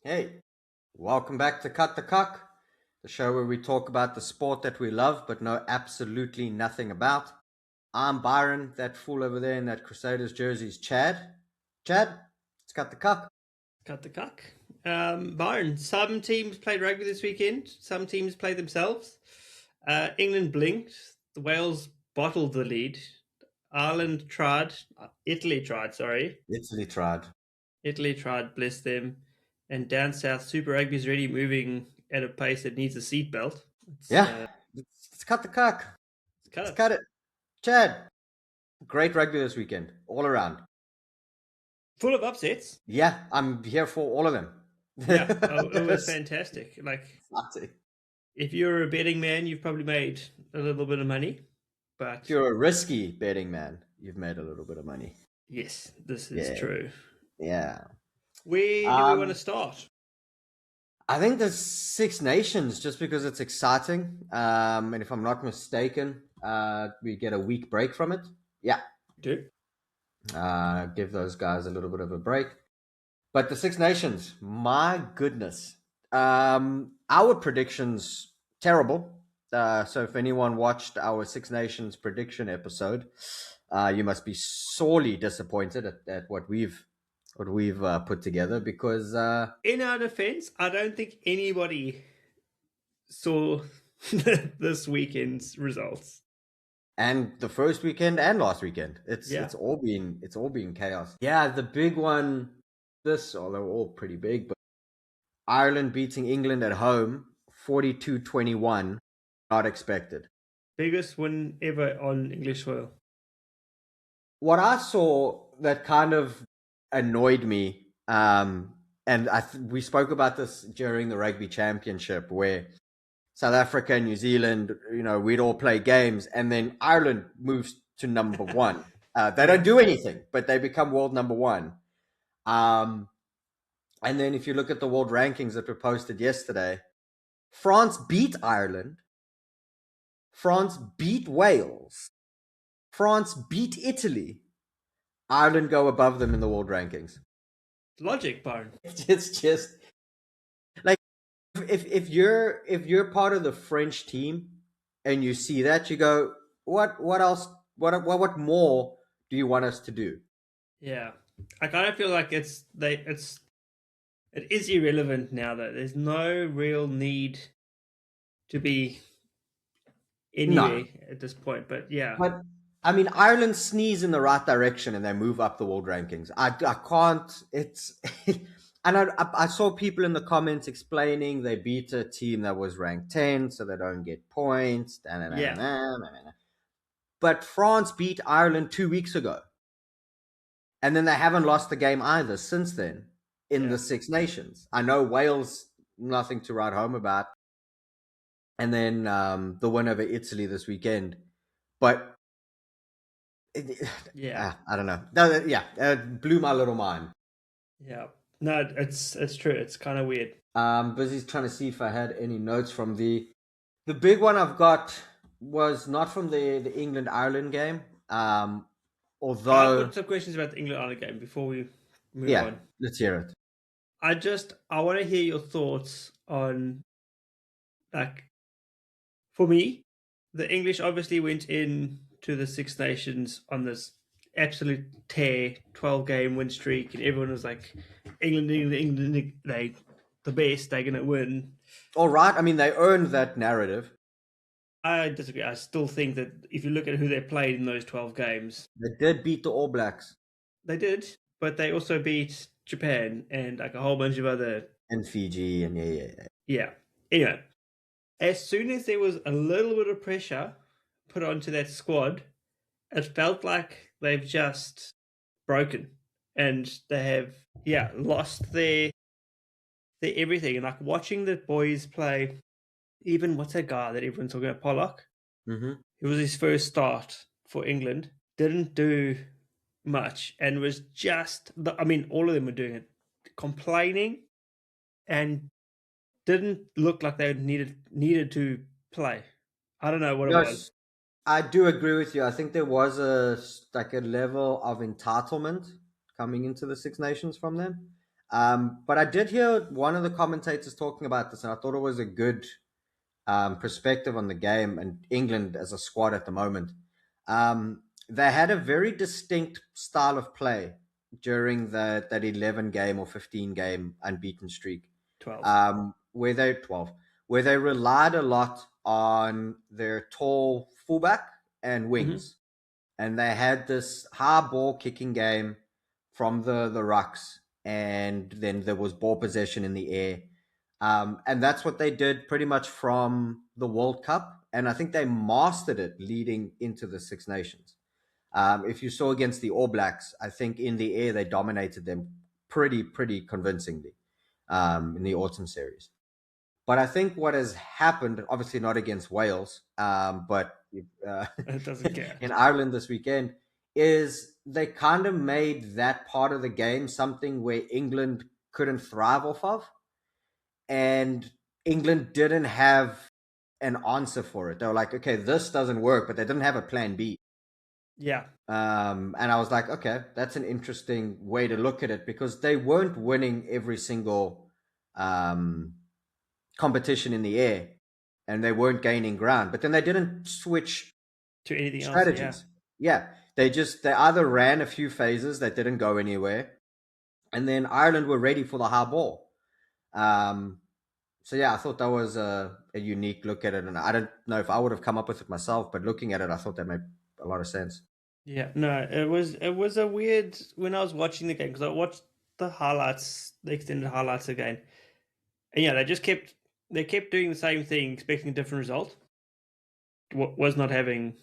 Hey, welcome back to Cut the Cock, the show where we talk about the sport that we love but know absolutely nothing about. I'm Byron, that fool over there in that Crusaders jersey is Chad. Chad, let's cut the cock. Cut the cuck. Byron, some teams played rugby this weekend. Some teams played themselves. England blinked. The Wales bottled the lead. Ireland tried. Italy tried, sorry. Italy tried. Italy tried, bless them. And down south, Super Rugby is really moving at a pace that needs a seatbelt. Yeah, let's cut the cock. Let's cut Let's it. cut it. Chad, great rugby this weekend, all around. Full of upsets. Yeah, I'm here for all of them. Yeah, it was fantastic. Like, if you're a betting man, you've probably made a little bit of money. But If you're a risky betting man, you've made a little bit of money. yes, this is Yeah, true. yeah. Where do we want to start? I think the Six Nations, just because it's exciting, and if I'm not mistaken, we get a week break from it. Yeah, Do give those guys a little bit of a break. But the Six Nations, my goodness, our predictions terrible. So if anyone watched our Six Nations prediction episode, you must be sorely disappointed at what we've put together because in our defense, I don't think anybody saw this weekend's results. and the first weekend and last weekend, it's all been chaos. Yeah, the big one, they're all pretty big, but Ireland beating England at home 42-21, not expected. Biggest win ever on English soil. What I saw that kind of annoyed me, and we spoke about this during the Rugby Championship, where South Africa and New Zealand, we'd all play games, and then Ireland moves to number one. They don't do anything, but they become world number one. And then if you look at the world rankings that were posted yesterday, France beat Ireland, France beat Wales, France beat Italy. Ireland go above them in the world rankings. Logic, Byron. It's just like if you're part of the French team and you see that, you go, what else? What more do you want us to do? Yeah, I kind of feel like it is irrelevant now. That there's no real need to be anywhere at this point. But yeah, But I mean, Ireland sneeze in the right direction and they move up the world rankings. I can't. It's and I saw people in the comments explaining they beat a team that was ranked 10, so they don't get points. yeah, But France beat Ireland 2 weeks ago, and then they haven't lost the game either since then in the Six Nations. I know Wales, nothing to write home about, and then the win over Italy this weekend, but. yeah, I don't know. It blew my little mind. yeah. No, it's true. It's kind of weird. Busy trying to see if I had any notes from the big one I've got was not from the England Ireland game. Although I've got some questions about the England Ireland game before we move yeah, on. let's hear it. I want to hear your thoughts on, like, for me, the English obviously went in to the Six Nations on this absolute tear, 12-game win streak, and everyone was like, England, they the best, they're gonna win. All right. I mean, they earned that narrative. I disagree. I still think that if you look at who they played in those 12 games, They did beat the All Blacks they did, but they also beat Japan and like a whole bunch of other and Fiji, and yeah. Anyway, as soon as there was a little bit of pressure put onto that squad, it felt like they've just broken and they have lost their everything. And like watching the boys play, even what's that guy that everyone's talking about, Pollock? Mm-hmm. It was his first start for England. Didn't do much and was just all of them were doing it, complaining, and didn't look like they needed to play. I don't know what it was. I do agree with you. I think there was a level of entitlement coming into the Six Nations from them. But I did hear one of the commentators talking about this, and I thought it was a good perspective on the game and England as a squad at the moment. They had a very distinct style of play during that 11 game or 15 game unbeaten streak. 12. Where they 12, where they relied a lot on their tall fullback and wings, and they had this high ball kicking game from the rucks, and then there was ball possession in the air, and that's what they did pretty much from the World Cup, and I think they mastered it leading into the Six Nations. If you saw against the All Blacks, I think in the air they dominated them pretty convincingly in the autumn series. But I think what has happened, obviously not against Wales, but It doesn't care. in Ireland this weekend, is they kind of made that part of the game something where England couldn't thrive off of. And England didn't have an answer for it. They were like, okay, this doesn't work, but they didn't have a plan B. Yeah. And I was like, okay, that's an interesting way to look at it because they weren't winning every single competition in the air and they weren't gaining ground, but then they didn't switch To anything strategies. else. Yeah. They either ran a few phases that didn't go anywhere, and then Ireland were ready for the high ball. So yeah, I thought that was a unique look at it, and I don't know if I would have come up with it myself, but looking at it, I thought that made a lot of sense. Yeah. No, it was a weird when I was watching the game because I watched the highlights, the extended highlights again, and yeah, they kept doing the same thing, expecting a different result. Was not having.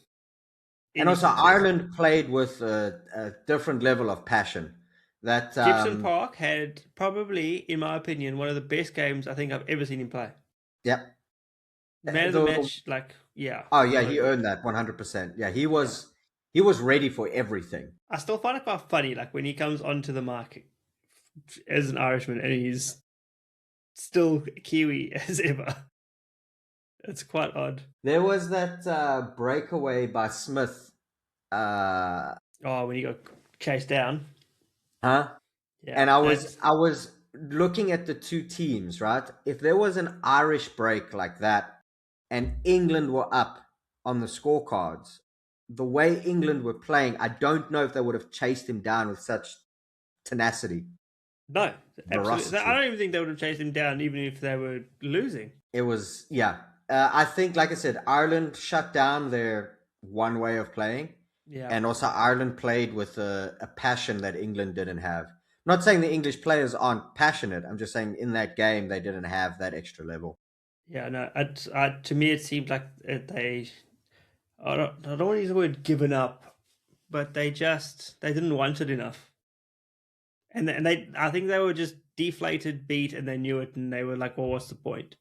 And also, success. Ireland played with a different level of passion. That Gibson Park had probably, in my opinion, one of the best games I think I've ever seen him play. Yeah. Man of the match, yeah. Oh yeah, he earned that 100%. Yeah, he was ready for everything. I still find it quite funny, like when he comes onto the market as an Irishman and he's still Kiwi as ever. It's quite odd. There was that breakaway by Smith. When he got chased down. Huh? Yeah. And I was looking at the two teams, right? If there was an Irish break like that and England were up on the scorecards, the way England were playing, I don't know if they would have chased him down with such tenacity. No, absolutely. Ferocity. I don't even think they would have chased him down even if they were losing. It was, yeah. I think, like I said, Ireland shut down their one way of playing. Yeah. And also Ireland played with a passion that England didn't have. Not saying the English players aren't passionate. I'm just saying in that game they didn't have that extra level. Yeah, no. To me, it seemed like they. I don't want to use the word given up, but they didn't want it enough. And I think they were just deflated, beat, and they knew it, and they were like, "Well, what's the point?"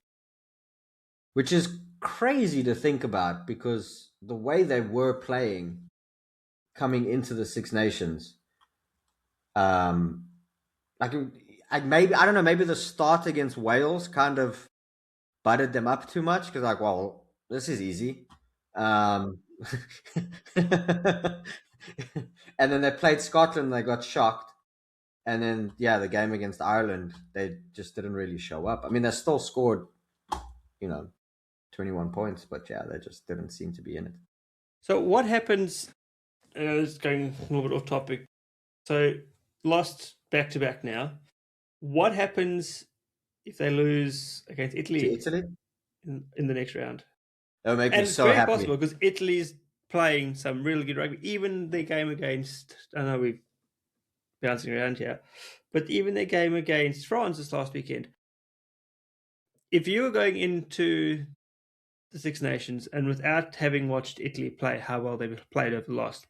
Which is crazy to think about because the way they were playing coming into the Six Nations, like maybe I don't know, maybe the start against Wales kind of butted them up too much because like, well, this is easy. And then they played Scotland, they got shocked. And then, yeah, the game against Ireland, they just didn't really show up. I mean, they still scored, 21 points, but yeah, they just didn't seem to be in it. So what happens? This is going a little bit off topic. So lost back to back now. What happens if they lose against Italy? To Italy? In the next round. That'll make me so happy. happy. Possible because Italy's playing some really good rugby. Even their game against, I know we're bouncing around here, but even their game against France this last weekend. If you were going into the Six Nations and without having watched Italy play how well they've played over the last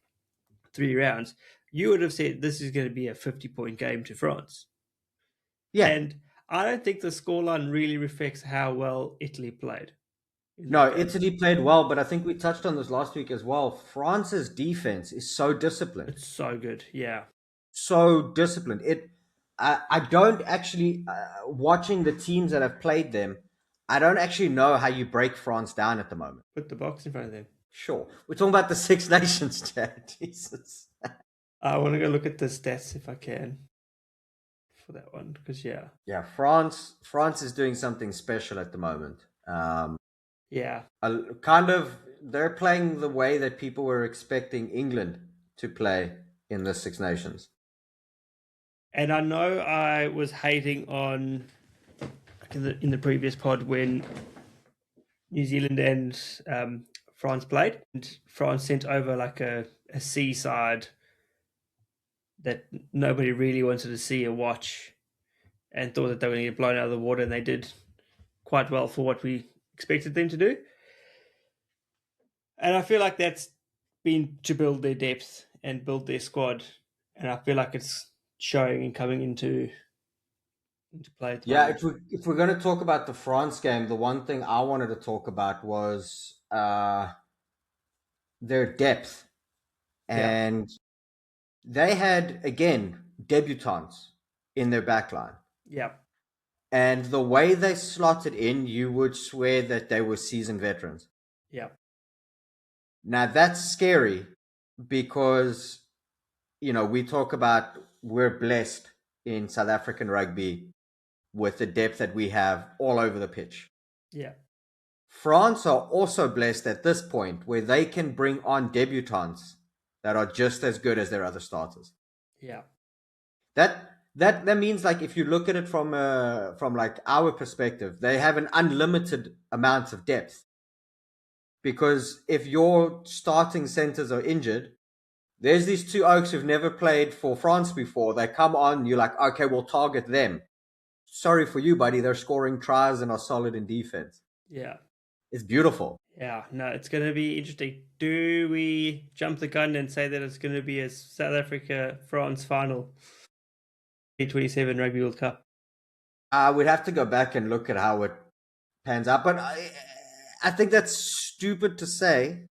3 rounds, you would have said this is going to be a 50-point game to France. Yeah. And I don't think the scoreline really reflects how well Italy played. No, Italy played well, but I think we touched on this last week as well. France's defense is so disciplined. It's so good, yeah. So disciplined. I don't actually, watching the teams that have played them, I don't actually know how you break France down at the moment. Put the box in front of them. Sure. We're talking about the Six Nations, Chad. Jesus. I want to go look at the stats if I can. for that one because Yeah, France is doing something special at the moment. yeah. Kind of, they're playing the way that people were expecting England to play in the Six Nations. And I know I was hating on in the previous pod when New Zealand and France played, and France sent over like a seaside that nobody really wanted to see or watch, and thought that they were going to get blown out of the water, and they did quite well for what we expected them to do. And I feel like that's been to build their depth and build their squad, and I feel like it's showing and coming into play at the Yeah, moment. if we're going to talk about the France game, the one thing I wanted to talk about was their depth. Yeah, And they had, again, debutants in their backline. yeah, And the way they slotted in, you would swear that they were seasoned veterans. yeah, Now, that's scary because, we talk about we're blessed in South African rugby with the depth that we have all over the pitch. yeah, France are also blessed at this point where they can bring on debutants that are just as good as their other starters. yeah, That means, like, if you look at it from like our perspective, they have an unlimited amount of depth. Because if your starting centers are injured, there's these two Oaks who've never played for France before. They come on, you're like, okay, we'll target them. Sorry for you, buddy. They're scoring tries and are solid in defense. yeah. It's beautiful. Yeah, no, it's going to be interesting. Do we jump the gun and say that it's going to be a South Africa-France final, T27 Rugby World Cup? We'd have to go back and look at how it pans out. But I think that's stupid to say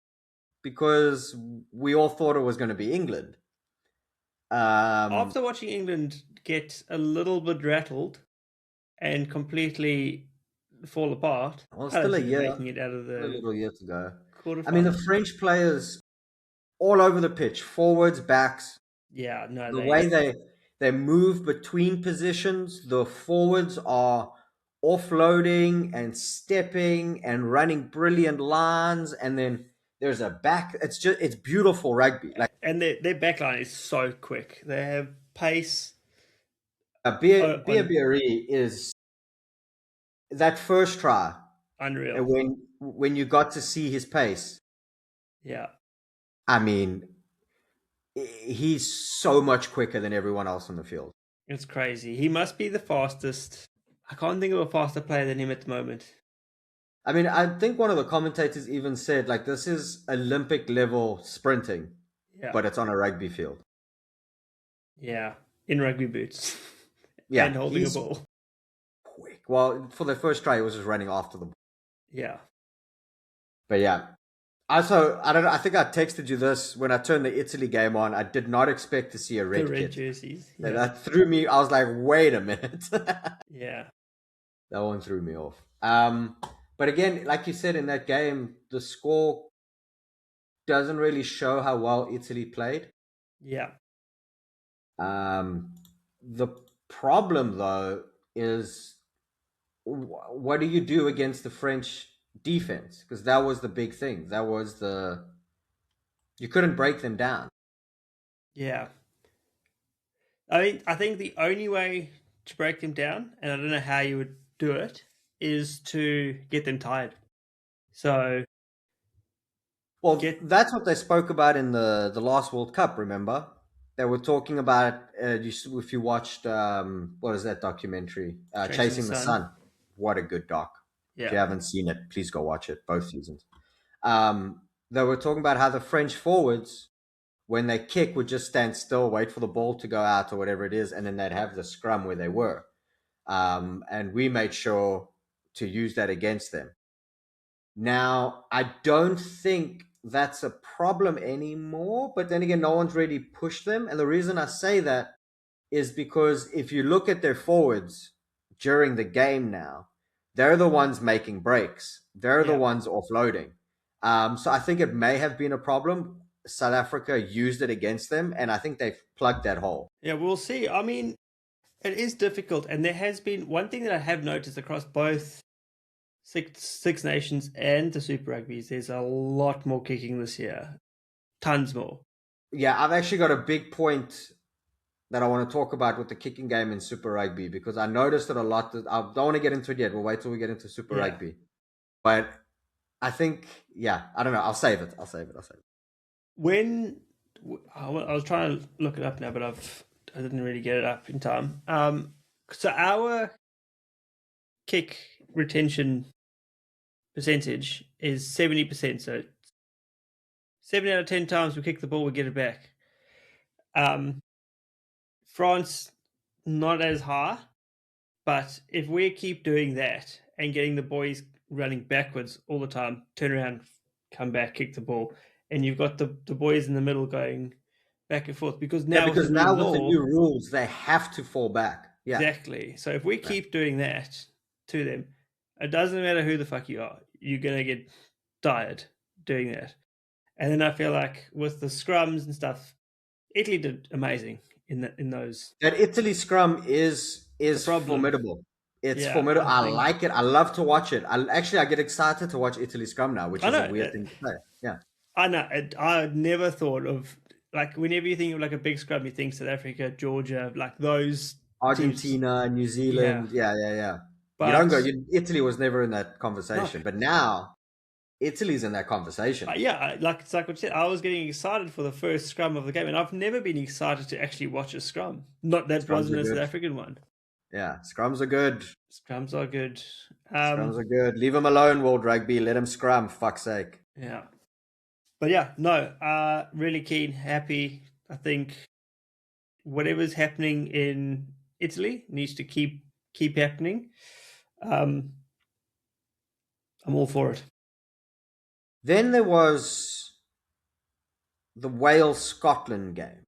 because we all thought it was going to be England. After watching England get a little bit rattled and completely fall apart, Well, I don't still a see them year, making it out of a the little year to go. quarterfinals. I mean, the French players all over the pitch, forwards, backs. Yeah, no, The way they move between positions, the forwards are offloading and stepping and running brilliant lines, and then there's a back. It's beautiful rugby. Like and their backline is so quick. They have pace. Biabiri is that first try, Unreal. and when you got to see his pace, Yeah. I mean, he's so much quicker than everyone else on the field. It's crazy. He must be the fastest. I can't think of a faster player than him at the moment. I mean, I think one of the commentators even said, like, this is Olympic level sprinting, but it's on a rugby field. Yeah, in rugby boots. Yeah, and holding a ball. Quick. Well, for the first try, he was just running after the ball. Yeah. But yeah. Also, I don't know. I think I texted you this when I turned the Italy game on. I did not expect to see a red kit. Jerseys. Yeah. That threw me. I was like, wait a minute. Yeah. That one threw me off. But again, like you said in that game, the score doesn't really show how well Italy played. Yeah. The problem, though, is what do you do against the French defense? Because that was the big thing. That was you couldn't break them down. Yeah. I think the only way to break them down, and I don't know how you would do it, is to get them tired. So, that's what they spoke about in the last World Cup. Remember, they were talking about if you watched what is that documentary, Chasing the Sun. What a good doc. Yeah. If you haven't seen it, please go watch it. Both seasons. They were talking about how the French forwards, when they kick, would just stand still, wait for the ball to go out or whatever it is, and then they'd have the scrum where they were. And we made sure to use that against them. Now, I don't think that's a problem anymore, but then again, no one's really pushed them. And the reason I say that is because if you look at their forwards during the game now, they're the ones making breaks. They're the ones offloading. So I think it may have been a problem. South Africa used it against them, and I think they've plugged that hole. Yeah, we'll see. I mean, It is difficult, and there has been one thing that I have noticed across both Six Nations and the Super Rugbies. There's a lot more kicking this year, tons more. Yeah, I've actually got a big point that I want to talk about with the kicking game in Super Rugby because I noticed it a lot. I don't want to get into it yet. We'll wait till we get into Super Rugby. But I think, yeah, I don't know. I'll save it. When I was trying to look it up now, but I didn't really get it up in time. So our kick retention percentage is 70%. So 7 out of 10 times we kick the ball, we get it back. France, not as high, but if we keep doing that and getting the boys running backwards all the time, turn around, come back, kick the ball, and you've got the boys in the middle going back and forth because now with the new rules, they have to fall back. Yeah, exactly. So if we keep doing that to them, it doesn't matter who the fuck you are, you're gonna get tired doing that. And then I feel like with the scrums and stuff, Italy did amazing in those. That Italy scrum is formidable. It's formidable. I like it. I love to watch it. I get excited to watch Italy scrum now, which is a weird thing to say. Yeah, I know. I never thought of, like, whenever you think of like a big scrum, you think South Africa, Georgia, like those. Argentina, teams. New Zealand. Yeah. But you don't go. Italy was never in that conversation, but now Italy's in that conversation. It's like what you said. I was getting excited for the first scrum of the game, and I've never been excited to actually watch a scrum. Not that Scrums wasn't a South African one. Yeah, scrums are good. Scrums are good. Scrums are good. Leave them alone, World Rugby. Let them scrum. Fuck's sake. Yeah. But yeah, no. Really keen, happy. I think whatever's happening in Italy needs to keep happening. I'm all for it. Then there was the Wales-Scotland game.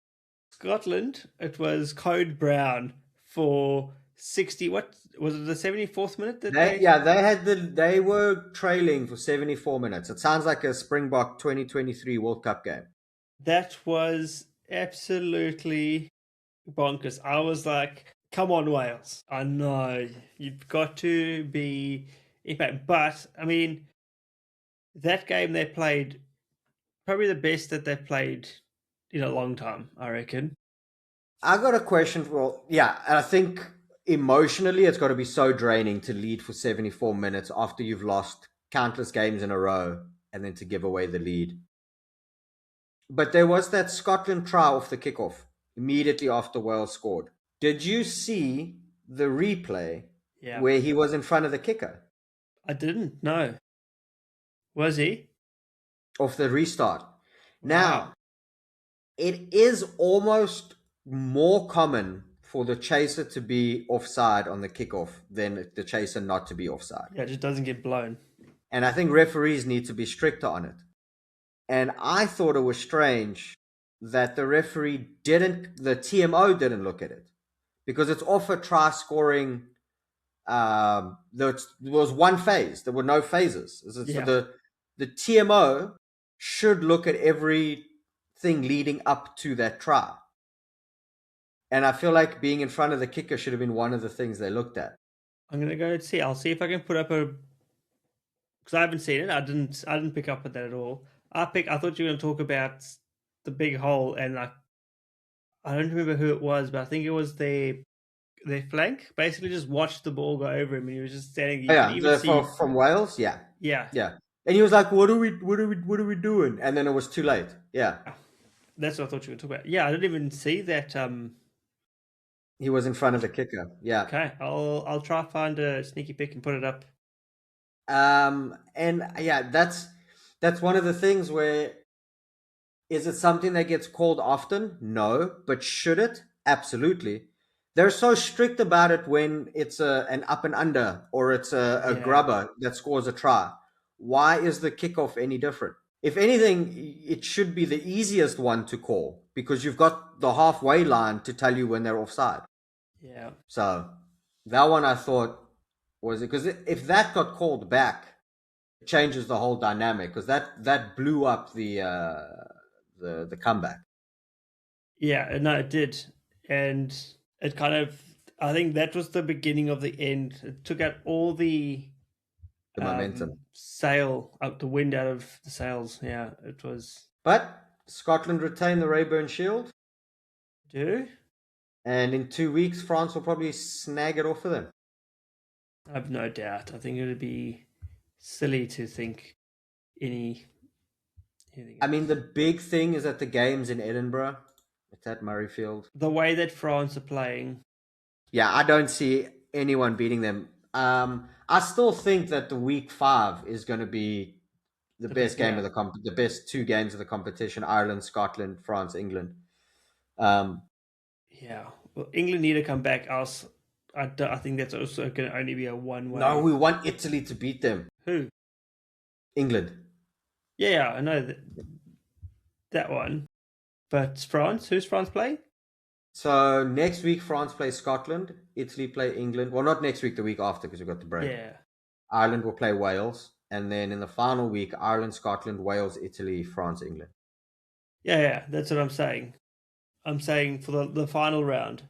Scotland, it was Code Brown for 60. What was it? The 74th minute? They were trailing for 74 minutes. It sounds like a Springbok 2023 World Cup game. That was absolutely bonkers. I was like, come on, Wales. I know you've got to be impact, but I mean, that game they played probably the best that they've played in a long time, I reckon. I got a question for, I think emotionally it's got to be so draining to lead for 74 minutes after you've lost countless games in a row and then to give away the lead. But there was that Scotland try off the kickoff immediately after Wales scored. Did you see the replay where he was in front of the kicker? I didn't, no. Was he? Off the restart. Wow. Now, it is almost more common for the chaser to be offside on the kickoff than the chaser not to be offside. Yeah, it just doesn't get blown. And I think referees need to be stricter on it. And I thought it was strange that the TMO didn't look at it. Because it's off a try scoring. There was one phase. There were no phases. So the TMO should look at everything leading up to that try. And I feel like being in front of the kicker should have been one of the things they looked at. I'm gonna go see. I'll see if I can put up because I haven't seen it. I didn't pick up at that at all. I thought you were gonna talk about the big hole, and I don't remember who it was, but I think it was their flank. Basically, just watched the ball go over him, and he was just standing. From Wales, yeah. And he was like, "What are we doing?" And then it was too late. Yeah, that's what I thought you were talking about. Yeah, I didn't even see that. He was in front of the kicker. Yeah. Okay, I'll try to find a sneaky pick and put it up. And yeah, that's one of the things where, is it something that gets called often? No, but should it? Absolutely. They're so strict about it when it's an up and under or it's a grubber that scores a try. Why is the kickoff any different? If anything, it should be the easiest one to call because you've got the halfway line to tell you when they're offside. Yeah. So that one I thought was it, because if that got called back, it changes the whole dynamic because that blew up the comeback. Yeah, no, it did, and it kind of I think that was the beginning of the end. It took out all the momentum. sail out the wind out of the sails. Yeah, it was. But Scotland retained the Rayburn Shield, Do and in 2 weeks, France will probably snag it off of them. I have no doubt. I think it would be silly to think anything I mean, else. the big thing is that the game's in Edinburgh. It's at Murrayfield. The way that France are playing. Yeah, I don't see anyone beating them. I still think that the week 5 is going to be the best game of the best 2 games of the competition: Ireland, Scotland, France, England. Yeah, well, England need to come back. Else, I think that's also going to only be a one-way. No, we want Italy to beat them. Who? England. Yeah, I know that one. But France, who's France playing? So next week, France plays Scotland. Italy play England. Well, not next week, the week after, because we've got the break. Yeah. Ireland will play Wales. And then in the final week, Ireland, Scotland, Wales, Italy, France, England. Yeah, that's what I'm saying. I'm saying for the final round,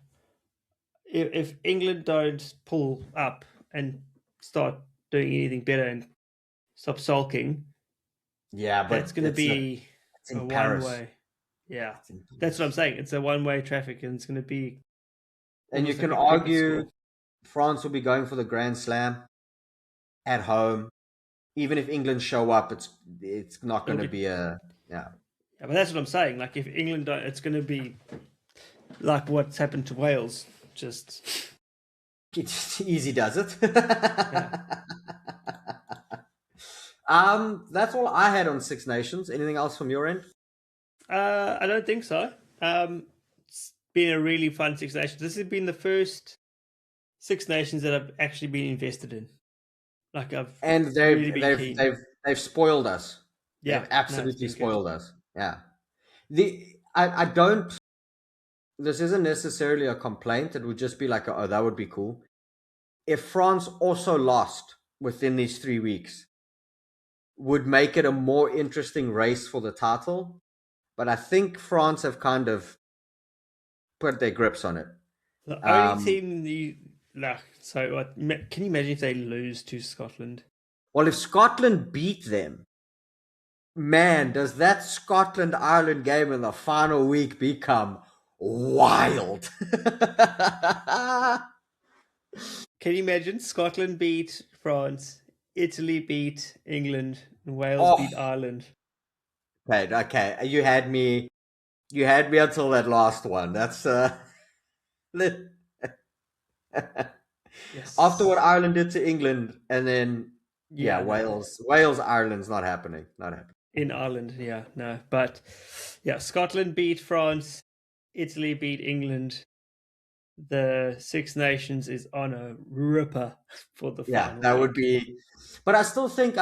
if England don't pull up and start doing anything better and stop sulking, yeah, but that's going to be a one-way. Yeah, that's what I'm saying. It's a one-way traffic, and it's going to be. And you can argue France will be going for the Grand Slam at home. Even if England show up, it's not going to be a Yeah, but that's what I'm saying. Like if England don't, it's going to be like what's happened to Wales. Just it's easy, does it? Yeah. That's all I had on Six Nations. Anything else from your end? I don't think so. It's been a really fun Six Nations. This has been the first Six Nations that I've actually been invested in. Like they've spoiled us. Yeah, they've absolutely spoiled us. Yeah. I don't. This isn't necessarily a complaint. It would just be like, oh, that would be cool. If France also lost within these 3 weeks, would make it a more interesting race for the title. But I think France have kind of put their grips on it. The only team can you imagine if they lose to Scotland? Well, if Scotland beat them, man, does that Scotland-Ireland game in the final week become wild. Can you imagine Scotland beat France, Italy beat England, and Wales beat Ireland? Okay. You had me until that last one. That's Yes. After what Ireland did to England, and then Wales, Ireland's not happening. In Ireland, no. But Scotland beat France, Italy beat England. The Six Nations is on a ripper for the final. That would be. But I still think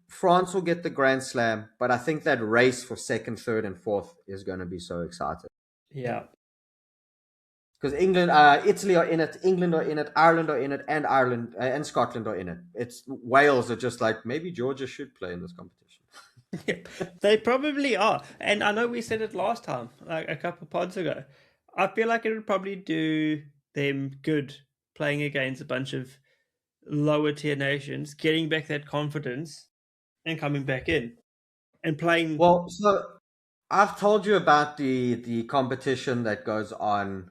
France will get the Grand Slam. But I think that race for second, third, and fourth is going to be so exciting. Yeah. Because England, Italy are in it, England are in it, Ireland are in it, and Ireland and Scotland are in it. It's Wales are just like, maybe Georgia should play in this competition. They probably are. And I know we said it last time, like a couple of pods ago. I feel like it would probably do them good playing against a bunch of lower tier nations, getting back that confidence and coming back in and playing. Well, so I've told you about the competition that goes on,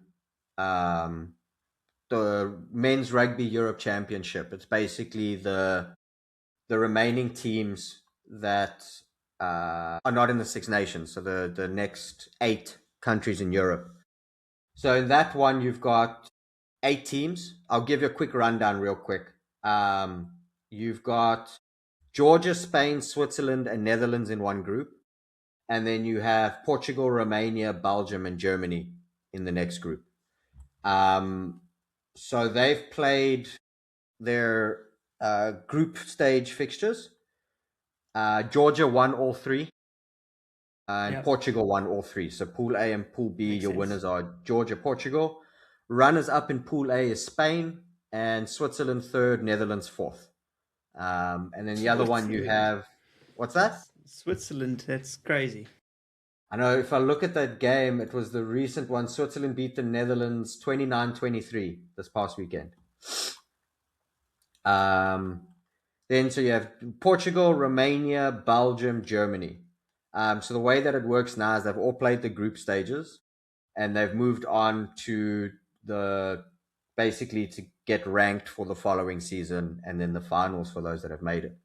the Men's Rugby Europe Championship. It's basically the remaining teams that are not in the Six Nations, so the next 8 countries in Europe. So in that one, you've got 8 teams. I'll give you a quick rundown real quick. You've got Georgia, Spain, Switzerland, and Netherlands in one group. And then you have Portugal, Romania, Belgium, and Germany in the next group. So they've played their group stage fixtures. Georgia won all 3. And Portugal won all 3. So Pool A and Pool B, your winners are Georgia, Portugal. Runners up in Pool A is Spain, and Switzerland 3rd, Netherlands 4th. And then the other one you have, what's that? Switzerland, that's crazy. I know if I look at that game, it was the recent one. Switzerland beat the Netherlands 29-23 this past weekend. Um, then so you have Portugal, Romania, Belgium, Germany. So the way that it works now is they've all played the group stages and they've moved on to the basically to get ranked for the following season and then the finals for those that have made it.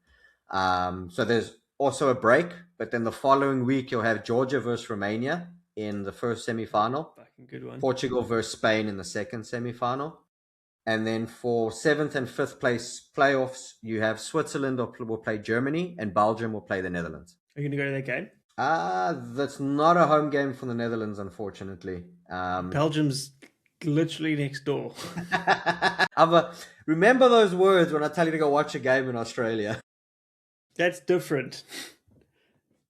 So there's also a break, but then the following week you'll have Georgia versus Romania in the first semi-final, Fucking good one. Portugal versus Spain in the second semi-final, and then for seventh and fifth place playoffs, you have Switzerland will play Germany and Belgium will play the Netherlands. Are you going to go to that game? That's not a home game for the Netherlands, unfortunately. Belgium's literally next door. Remember those words when I tell you to go watch a game in Australia. That's different.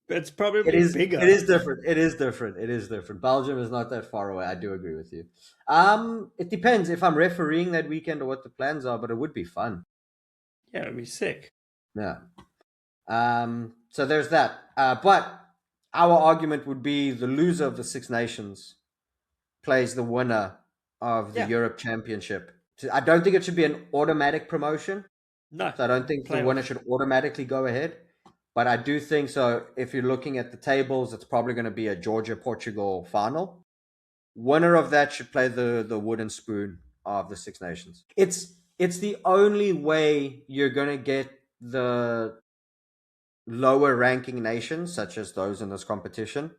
It's probably bigger. It is different. It is different. It is different. Belgium is not that far away. I do agree with you. It depends if I'm refereeing that weekend or what the plans are, but it would be fun. Yeah, it'd be sick. Yeah. So there's that. But our argument would be the loser of the Six Nations plays the winner of the Europe Championship. I don't think it should be an automatic promotion. No. So I don't think the winner should automatically go ahead. But I do think so. If you're looking at the tables, it's probably going to be a Georgia-Portugal final. Winner of that should play the wooden spoon of the Six Nations. It's the only way you're going to get the lower ranking nations, such as those in this competition,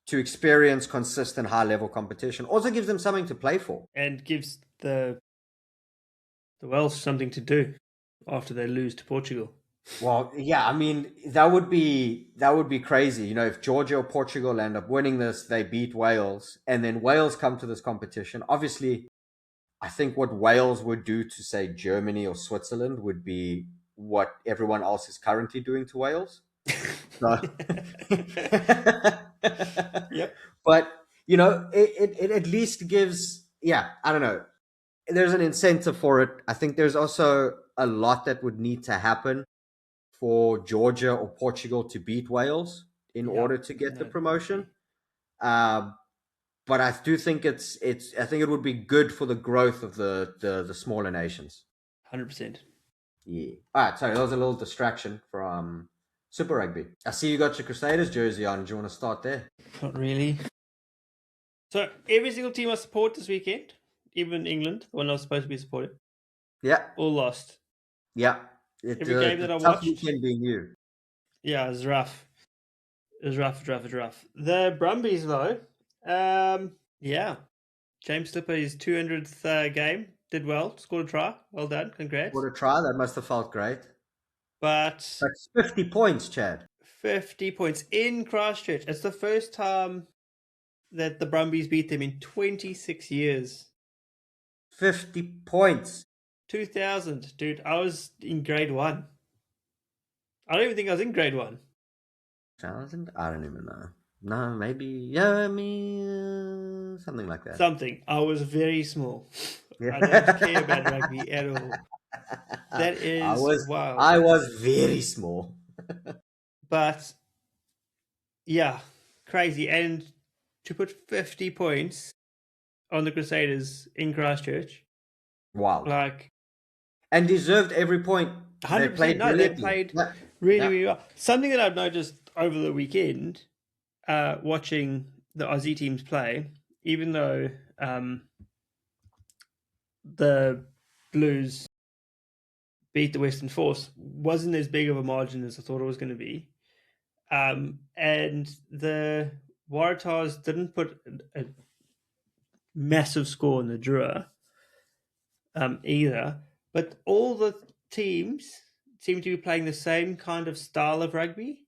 to experience consistent high level competition. Also gives them something to play for. And gives the Welsh something to do after they lose to Portugal. Well, yeah, I mean that would be crazy. You know, if Georgia or Portugal end up winning this, they beat Wales, and then Wales come to this competition. Obviously, I think what Wales would do to say Germany or Switzerland would be what everyone else is currently doing to Wales. So, yep. But you know, it at least gives. Yeah, I don't know. There's an incentive for it. I think there's also a lot that would need to happen for Georgia or Portugal to beat Wales in order to get the promotion. But I do think I think it would be good for the growth of the smaller nations. 100%. Yeah. All right. Sorry, that was a little distraction from Super Rugby. I see you got your Crusaders jersey on. Do you want to start there? Not really. So every single team I support this weekend, even England, the one I was supposed to be supporting, all lost. Yeah. Every game that I watched, weekend being you. Yeah, it was rough. It was rough. The Brumbies, though, James Slipper, his 200th game, did well, scored a try. Well done, congrats. Scored a try, that must have felt great. But that's 50 points, Chad. 50 points in Christchurch. It's the first time that the Brumbies beat them in 26 years. 50 points. 2000, dude. I was in grade 1. I don't even think I was in grade 1. 2000? I don't even know. No, maybe. Yeah, I mean, something like that. Something. I was very small. I don't care about rugby at all. That is wild. I was very small. But, yeah, crazy. And to put 50 points on the Crusaders in Christchurch. Wow. Like. And deserved every point. 100%. They played really well. Something that I've noticed over the weekend, watching the Aussie teams play, even though the Blues beat the Western Force, wasn't as big of a margin as I thought it was going to be. And the Waratahs didn't put a massive score in the Drua either. But all the teams seem to be playing the same kind of style of rugby,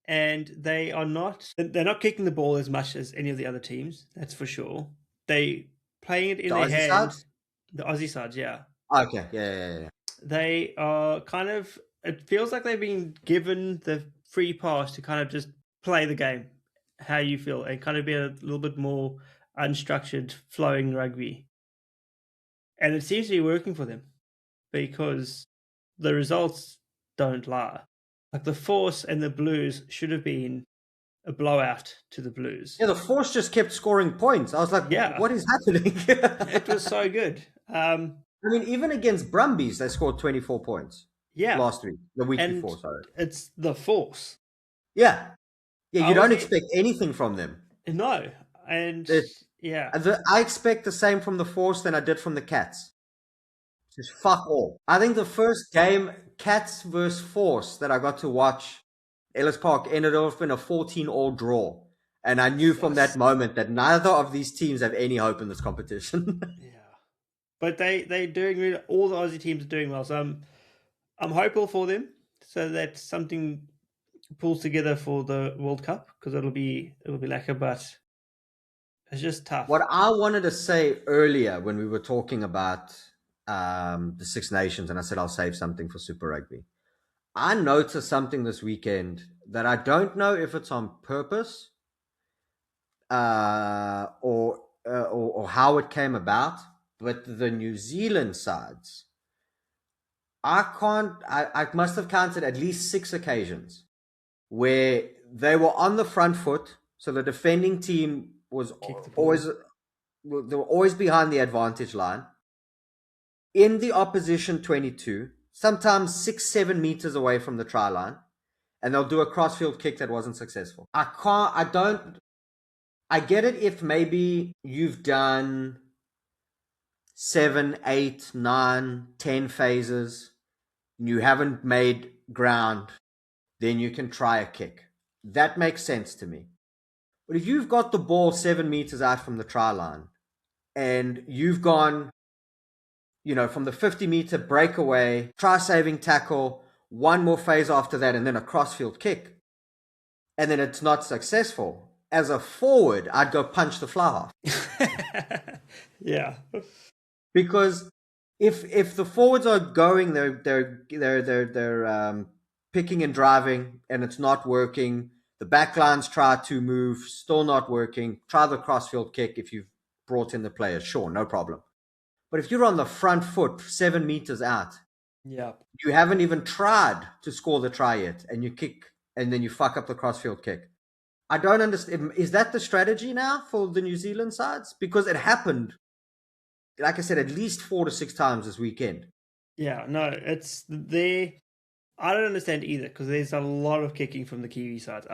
and they're not kicking the ball as much as any of the other teams, that's for sure. They playing it in their hands. The Aussie sides, yeah. Okay, yeah. They are kind of, it feels like they've been given the free pass to kind of just play the game how you feel and kind of be a little bit more unstructured, flowing rugby. And it seems to be working for them, because the results don't lie. Like the Force and the Blues should have been a blowout to the Blues. Yeah, the Force just kept scoring points. I was like, Yeah. what is happening? It was so good. I mean, even against Brumbies, they scored 24 points Yeah. last week, the week And before, sorry. it's the Force. Yeah. Yeah, I you don't wasn't expect anything from them. no. And It, yeah. I expect the same from the Force than I did from the Cats. Just fuck all. I think the first game, Cats versus Force, that I got to watch, Ellis Park, ended off in a 14-all draw. And I knew from that moment that neither of these teams have any hope in this competition. Yeah. But they're doing really, all the Aussie teams are doing well. So I'm hopeful for them. So that something pulls together for the World Cup, because it'll be lacquer, but it's just tough. What I wanted to say earlier when we were talking about the Six Nations, and I said I'll save something for Super Rugby. I noticed something this weekend that I don't know if it's on purpose or how it came about, but the New Zealand sides, I must have counted at least 6 occasions where they were on the front foot, so the defending team was always they were always behind the advantage line in the opposition 22, sometimes 6-7 meters away from the try line, and they'll do a crossfield kick that wasn't successful. I get it if maybe you've done 7, 8, 9, 10 phases, and you haven't made ground, then you can try a kick. That makes sense to me. But if you've got the ball 7 meters out from the try line and you've gone, from the 50-meter breakaway, try saving tackle, one more phase after that, and then a crossfield kick, and then it's not successful, as a forward, I'd go punch the fly half. Yeah. Because if the forwards are going, they're picking and driving, and it's not working. The backlines try to move, still not working. Try the crossfield kick if you've brought in the players, sure, no problem. But if you're on the front foot 7 meters out, Yeah. you haven't even tried to score the try yet, and you kick, and then you fuck up the crossfield kick. I don't understand. Is that the strategy now for the New Zealand sides? Because it happened, like I said, at least 4 to 6 times this weekend. Yeah, no, it's there. I don't understand either, because there's a lot of kicking from the Kiwi side.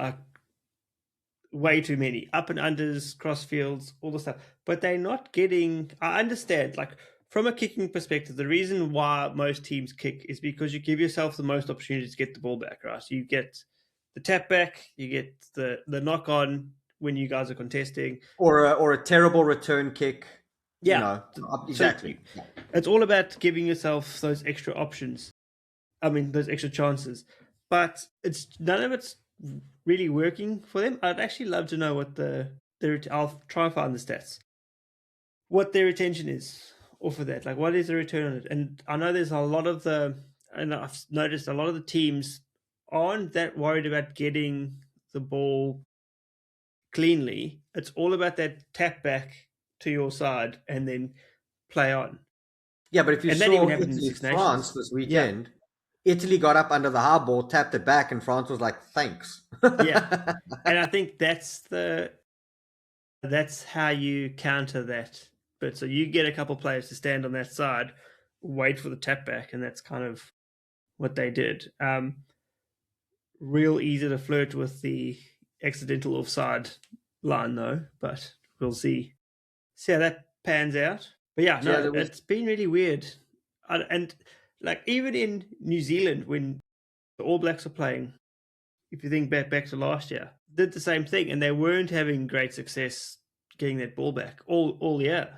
Way too many up and unders, crossfields, all the stuff. But they're not getting. I understand, like from a kicking perspective, the reason why most teams kick is because you give yourself the most opportunity to get the ball back. Right, you get the tap back, you get the knock on when you guys are contesting, or a terrible return kick. Yeah, exactly. So it's all about giving yourself those extra options. I mean, those extra chances. But it's none of it's really working for them. I'd actually love to know what I'll try and find the stats. What their retention is off of that. Like, what is the return on it? And I know there's a lot of and I've noticed a lot of the teams aren't that worried about getting the ball cleanly. It's all about that tap back to your side and then play on. Yeah, but if you saw Italy, France this weekend, Italy got up under the high ball, tapped it back, and France was like, thanks. Yeah. And I think that's how you counter that. But so you get a couple players to stand on that side, wait for the tap back, and that's kind of what they did. Real easy to flirt with the accidental offside line, though, but we'll see how that pans out. But yeah, no, it's been really weird. And like even in New Zealand, when the All Blacks are playing, if you think back to last year, did the same thing, and they weren't having great success getting that ball back all year.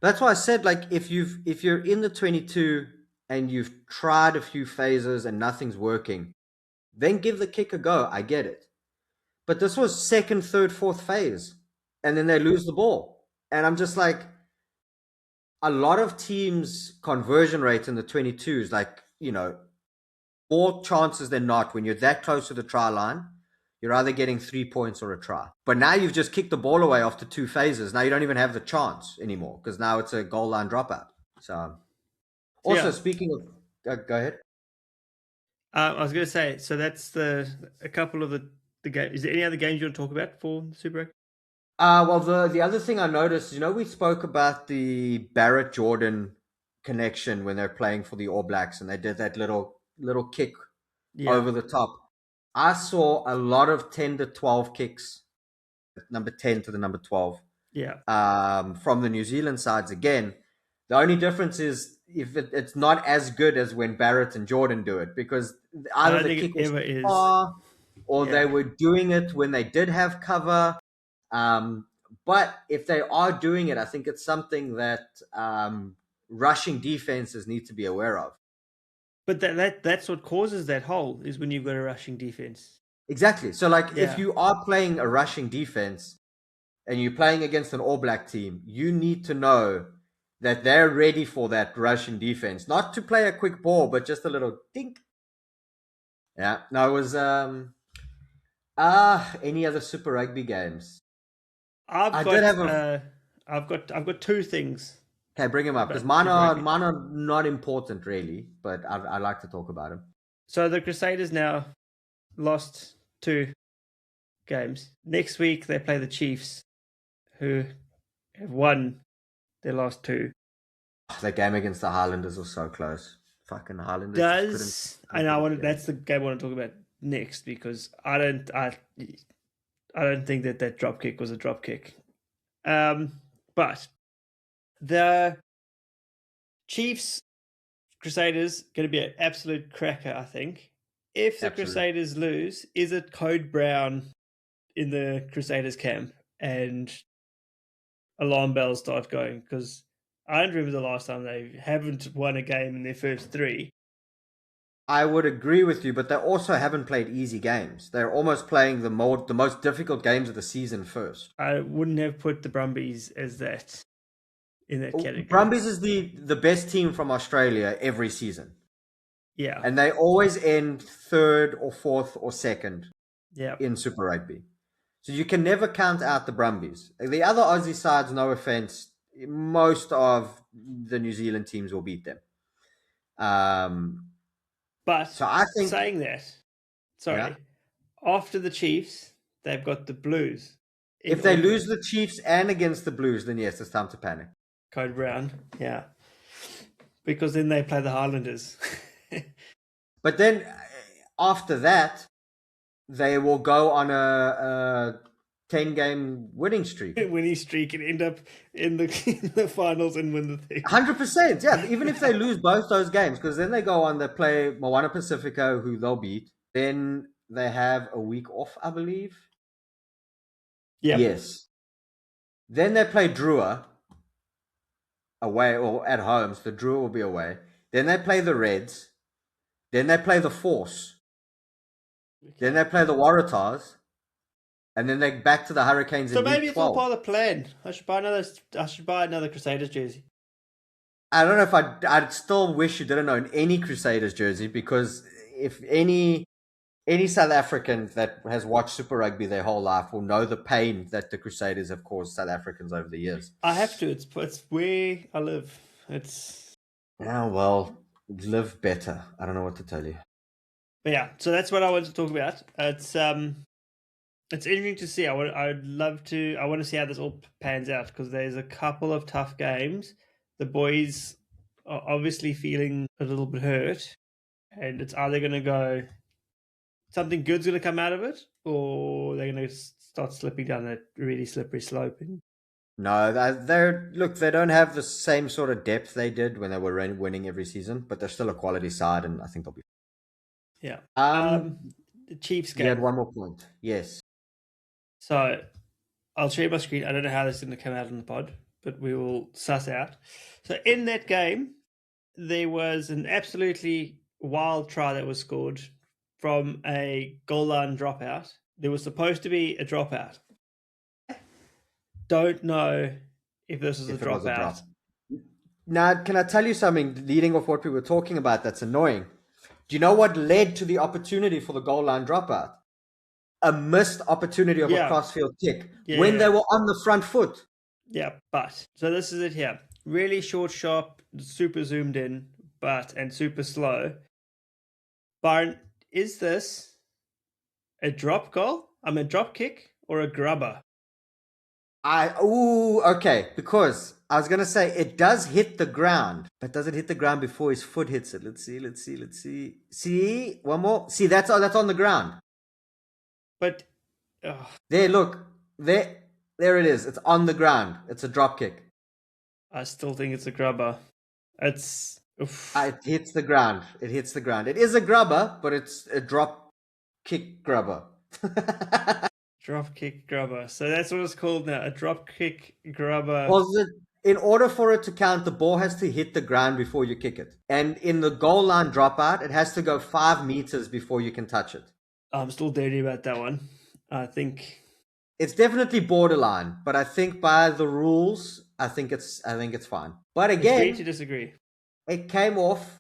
That's why I said, like, if you're in the 22 and you've tried a few phases and nothing's working, then give the kick a go. I get it. But this was second, third, fourth phase, and then they lose the ball. And I'm just like, a lot of teams' conversion rate in the 22 is like, more chances than not when you're that close to the try line, you're either getting 3 points or a try. But now you've just kicked the ball away after 2 phases. Now you don't even have the chance anymore because now it's a goal line dropout. So, also speaking of, go ahead. I was going to say, so that's a couple of the the game. Is there any other games you want to talk about for the Super Rugby? Well, the other thing I noticed, we spoke about the Barrett Jordan connection when they're playing for the All Blacks, and they did that little kick Yeah, over the top. I saw a lot of 10 to 12 kicks, number 10 to the number 12, yeah. from the New Zealand sides again. The only difference is if it's not as good as when Barrett and Jordan do it, because I either don't the think kick it was ever too is. far or they Yeah, were doing it when they did have cover. But if they are doing it, I think it's something that rushing defenses need to be aware of. but that's what causes that hole is when you've got a rushing defense. Exactly. So, like, if Yeah, you are playing a rushing defense and you're playing against an All Black team, you need to know that they're ready for that rushing defense, not to play a quick ball, but just a little dink. Yeah. No, it was any other Super Rugby games? I've I did got have a I've got two things okay. Bring them up because about mine Super are Rugby. mine are not important really, but I like to talk about them. So the Crusaders now lost 2 games. Next week they play the Chiefs, who have won their last 2. That game against the Highlanders was so close. Fucking Highlanders just couldn't. And I want that's the game I want to talk about next because I don't think that drop kick was a drop kick. But the Chiefs Crusaders going to be an absolute cracker, I think. If the Absolutely. Crusaders lose, is it Code Brown in the Crusaders camp and alarm bells start going? Because I don't remember the last time they haven't won a game in their first 3. I would agree with you, but they also haven't played easy games. They're almost playing the most difficult games of the season first. I wouldn't have put the Brumbies as that in that category. Brumbies is the best team from Australia every season. Yeah. And they always end third or fourth or second Yeah. in Super Rugby. So you can never count out the Brumbies. The other Aussie sides, no offense, most of the New Zealand teams will beat them. But So I think, saying that, sorry, yeah, after the Chiefs, they've got the Blues. if they Auckland. lose the Chiefs and against the Blues, then yes, it's time to panic. Code Brown, yeah. Because then they play the Highlanders. But then after that, they will go on a 10-game winning streak. Winning streak and end up in the finals and win the thing. 100%, yeah. Even if they lose both those games, because then they go on, they play Moana Pacifico, who they'll beat. Then they have a week off, I believe. Yeah. Yes. Then they play Drua away or at home, so the Drua will be away. Then they play the Reds. Then they play the Force. Okay. Then they play the Waratahs. And then they back to the Hurricanes. So maybe it's all part of the plan. I should buy another Crusaders jersey. I don't know if I'd still wish you didn't own any Crusaders jersey, because if any South African that has watched Super Rugby their whole life will know the pain that the Crusaders have caused South Africans over the years. I have to. It's where I live. Yeah, well, live better. I don't know what to tell you. But yeah, so that's what I wanted to talk about. It's interesting to see. I want to see how this all pans out, because there's a couple of tough games. The boys are obviously feeling a little bit hurt, and it's either going to go something good's going to come out of it, or they're going to start slipping down that really slippery slope. No, they don't have the same sort of depth they did when they were winning every season, but they're still a quality side, and I think they'll be. Yeah. The Chiefs game. You had one more point. Yes. So I'll share my screen. I don't know how this is going to come out in the pod, but we will suss out. So in that game, there was an absolutely wild try that was scored from a goal line dropout. There was supposed to be a dropout. Don't know if this was a dropout. Now, can I tell you something leading off what we were talking about that's annoying? Do you know what led to the opportunity for the goal line dropout? A missed opportunity of a crossfield kick when they were on the front foot. Yeah, but so this is it here. Really short, sharp, super zoomed in, and super slow. Byron, is this a drop goal I'm a drop kick or a grubber. Okay, because I was gonna say it does hit the ground, but does it hit the ground before his foot hits it? Let's see. See, one more. See, that's on the ground. But oh, There, look, there it is. It's on the ground. It's a drop kick. I still think it's a grubber. It's It hits the ground. It hits the ground. It is a grubber, but it's a drop kick grubber. drop kick grubber. So that's what it's called now. A drop kick grubber. Well, in order for it to count, the ball has to hit the ground before you kick it. And in the goal line dropout, it has to go 5 meters before you can touch it. I'm still dirty about that one. I think it's definitely borderline, but I think by the rules, I think it's fine. But again, agree to disagree. It came off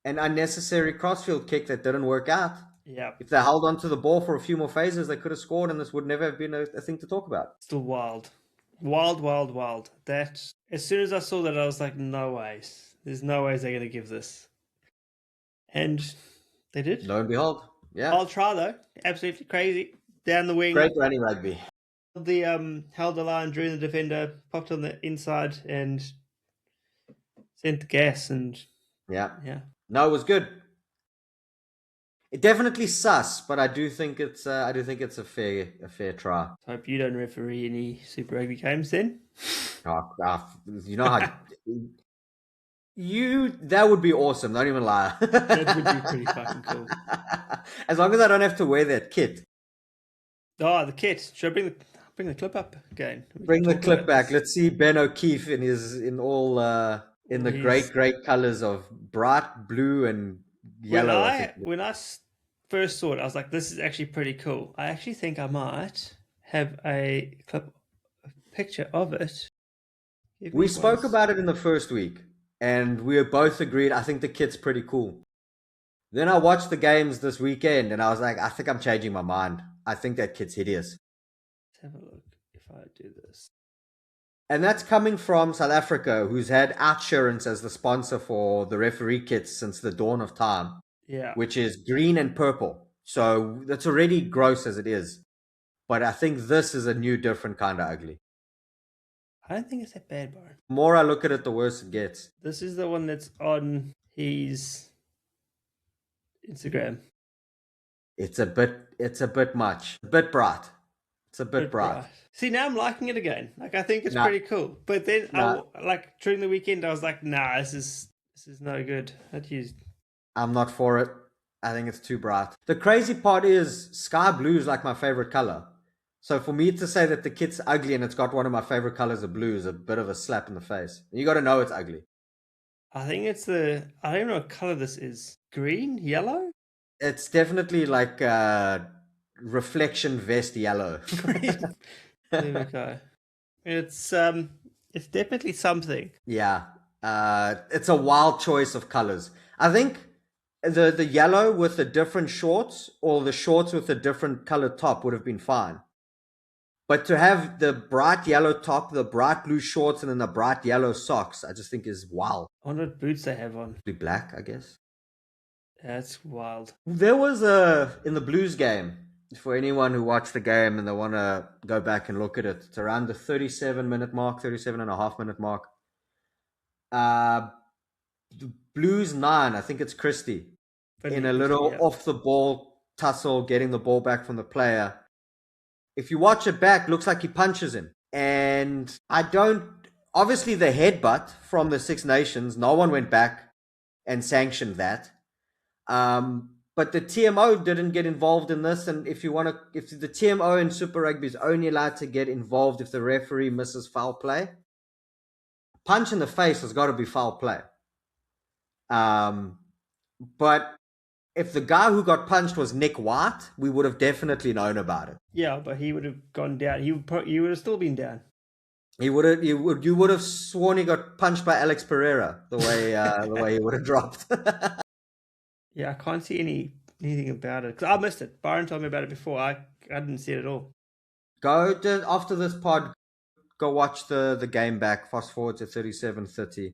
an unnecessary Crossfield kick that didn't work out. Yeah. If they held on to the ball for a few more phases, they could have scored, and this would never have been a thing to talk about. Still wild. Wild. That, as soon as I saw that, I was like, no ways. There's no ways they're going to give this. And they did. Lo and behold, yeah. I'll try, though. Absolutely crazy. Down the wing. Great running rugby. Held the line, drew the defender, popped on the inside, and sent the gas. And yeah. No, it was good. It definitely sus, but I do think it's a fair try. I hope you don't referee any Super Rugby games then. You know how that would be awesome. Don't even lie. That would be pretty fucking cool. As long as I don't have to wear that kit. Oh, the kit. Should I bring the clip up again? Bring the clip back. This. Let's see Ben O'Keefe in the great colors of bright blue and yellow. When I first saw it, I was like, this is actually pretty cool. I actually think I might have a picture of it. We spoke about it in the first week, and we both agreed, I think the kit's pretty cool. Then I watched the games this weekend, and I was like, I think I'm changing my mind. I think that kit's hideous. Let's have a look if I do this. And that's coming from South Africa, who's had Outsurance as the sponsor for the referee kits since the dawn of time. Yeah. Which is green and purple. So that's already gross as it is. But I think this is a new, different kind of ugly. I don't think it's that bad, Byron. The more I look at it, the worse it gets. This is the one that's on his Instagram. It's a bit much. A bit bright. It's a bit bright. See, now I'm liking it again. Like, I think it's pretty cool. But then, during the weekend, I was like, nah, this is no good. I'm not for it. I think it's too bright. The crazy part is sky blue is like my favorite color. So for me to say that the kit's ugly and it's got one of my favorite colors of blue is a bit of a slap in the face. You got to know it's ugly. I think it's I don't know what color this is. Green? Yellow? It's definitely like reflection vest yellow. There we go. It's definitely something. Yeah. It's a wild choice of colors. I think the yellow with the different shorts or the shorts with a different colored top would have been fine. But to have the bright yellow top, the bright blue shorts, and then the bright yellow socks, I just think is wild. I wonder what boots they have on. Be black, I guess. That's wild. There was in the Blues game, for anyone who watched the game and they want to go back and look at it, it's around the 37-minute mark, 37.5-minute mark. The Blues 9, I think it's Christie, in a little off the ball tussle, getting the ball back from the player. If you watch it back, looks like he punches him. And obviously the headbutt from the Six Nations, no one went back and sanctioned that. But the TMO didn't get involved in this. And if the TMO in Super Rugby is only allowed to get involved if the referee misses foul play, punch in the face has got to be foul play. But if the guy who got punched was Nick White, we would have definitely known about it. Yeah, but he would have gone down. He would have still been down. You would have sworn he got punched by Alex Pereira the way he would have dropped. Yeah, I can't see anything about it because I missed it. Byron told me about it before. I didn't see it at all. Go after this pod. Go watch the game back. Fast forward to 37:30.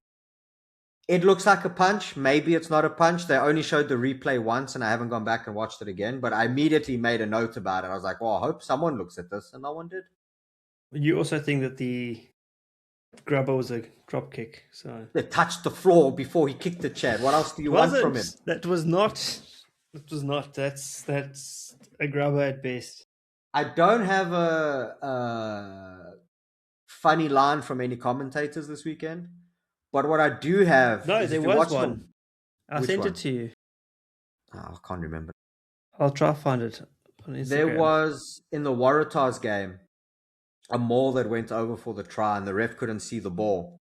It looks like a punch. Maybe it's not a punch. They only showed the replay once, and I haven't gone back and watched it again. But I immediately made a note about it. I was like, well, I hope someone looks at this, and no one did. You also think that the grubber was a drop kick, so They touched the floor before he kicked it, Chad. What else do you want from him? That was not. That was not. That's a grubber at best. I don't have a funny line from any commentators this weekend, but what I do have No, is there if you was watch one. I sent one? it to you. Oh, I can't remember. I'll try to find it on Instagram. There was in the Waratahs game a maul that went over for the try, and the ref couldn't see the ball,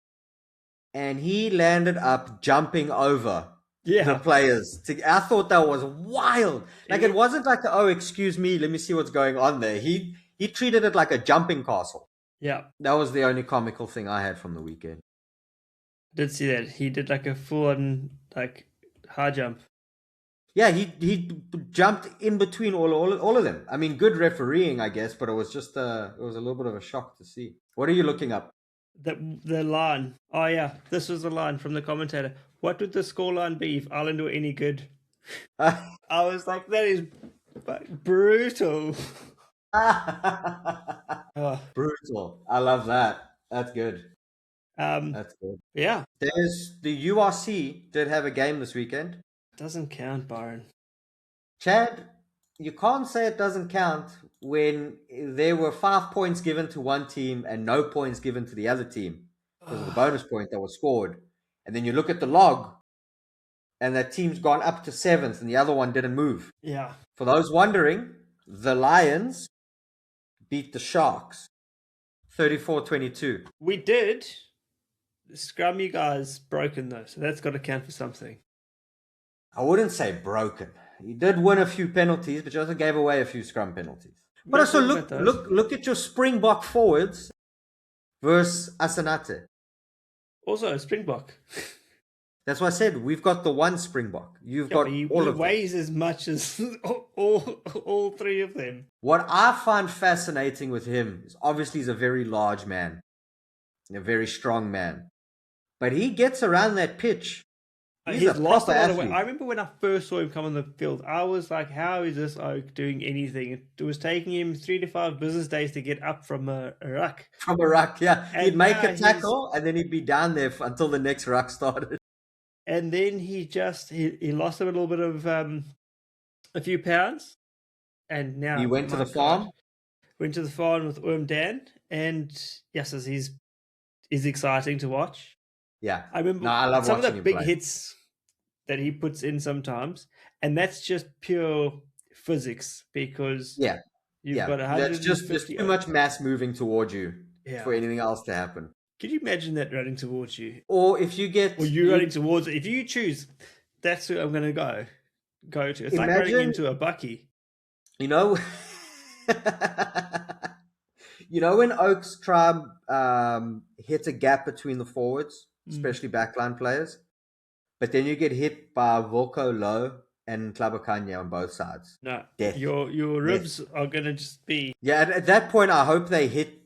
and he landed up jumping over the players. I thought that was wild. Like it wasn't like, oh, excuse me, let me see what's going on there. He treated it like a jumping castle. Yeah, that was the only comical thing I had from the weekend. I did see that he did like a full-on like high jump. Yeah, he jumped in between all of them. I mean, good refereeing, I guess, but it was just it was a little bit of a shock to see. What are you looking up? The line. Oh yeah, this was the line from the commentator. What would the scoreline be if Ireland were any good? I was like, that is brutal. Brutal. I love that. That's good. That's good. Yeah. There's the URC did have a game this weekend. Doesn't count, Byron. Chad, you can't say it doesn't count when there were 5 points given to one team and no points given to the other team because of the bonus point that was scored. And then you look at the log and that team's gone up to 7th and the other one didn't move. Yeah. For those wondering, the Lions beat the Sharks 34-22. We did. The scrum you guys broken though, so that's got to count for something. I wouldn't say broken. You did win a few penalties, but you also gave away a few scrum penalties. But also look at your Springbok forwards versus Asanate. Also a Springbok. That's why I said we've got the one Springbok. You've got all of them. He weighs as much as all three of them. What I find fascinating with him is obviously he's a very large man, a very strong man, but he gets around that pitch. He's lost a lot of weight. I remember when I first saw him come on the field, I was like, how is this oak doing anything? It was taking him 3 to 5 business days to get up from a ruck. From a ruck, yeah. And he'd make a tackle and then he'd be down there until the next ruck started. And then he lost a little bit of a few pounds. And now he went to the farm? Went to the farm with Dan. And yes, he's exciting to watch. Yeah, I remember I love some of the big play. hits that he puts in sometimes, and that's just pure physics because you've got 150. There's too much mass moving towards you for anything else to happen. Could you imagine that running towards you? Or if you get, or you running towards it. If you choose, that's who I'm going to go to. It's like running into a bucky. You know. You know when Oaks try hit a gap between the forwards, especially backline players, but then you get hit by Volko Low and Klabakanya on both sides. No, your ribs are going to just be... Yeah, at that point, I hope they hit...